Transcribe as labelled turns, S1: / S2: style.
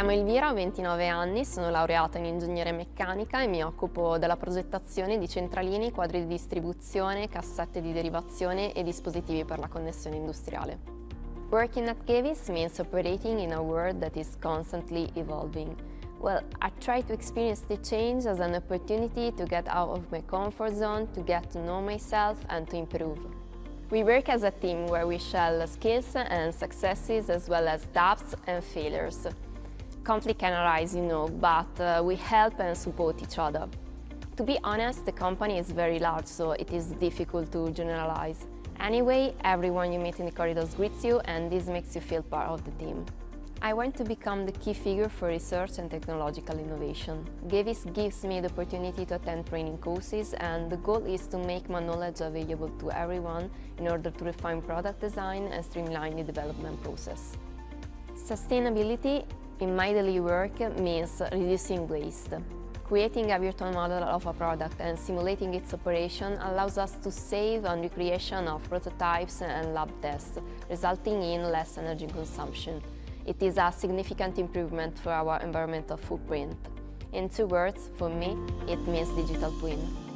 S1: chiamo Elvira, ho 29 anni, sono laureata in ingegneria meccanica e mi occupo della progettazione di centraline, quadri di distribuzione, cassette di derivazione e dispositivi per la connessione industriale. Working at GEWISS means operating in a world that is constantly evolving. Well, I try to experience the change as an opportunity to get out of my comfort zone, to get to know myself and to improve. We work as a team where we share skills and successes as well as doubts and failures. Conflict can arise, but we help and support each other. To be honest, the company is very large, so it is difficult to generalize. Anyway, everyone you meet in the corridors greets you, and this makes you feel part of the team. I want to become the key figure for research and technological innovation. GEWISS gives me the opportunity to attend training courses, and the goal is to make my knowledge available to everyone in order to refine product design and streamline the development process. Sustainability in my daily work means reducing waste. Creating a virtual model of a product and simulating its operation allows us to save on the creation of prototypes and lab tests, resulting in less energy consumption. It is a significant improvement for our environmental footprint. In two words, for me, it means digital twin.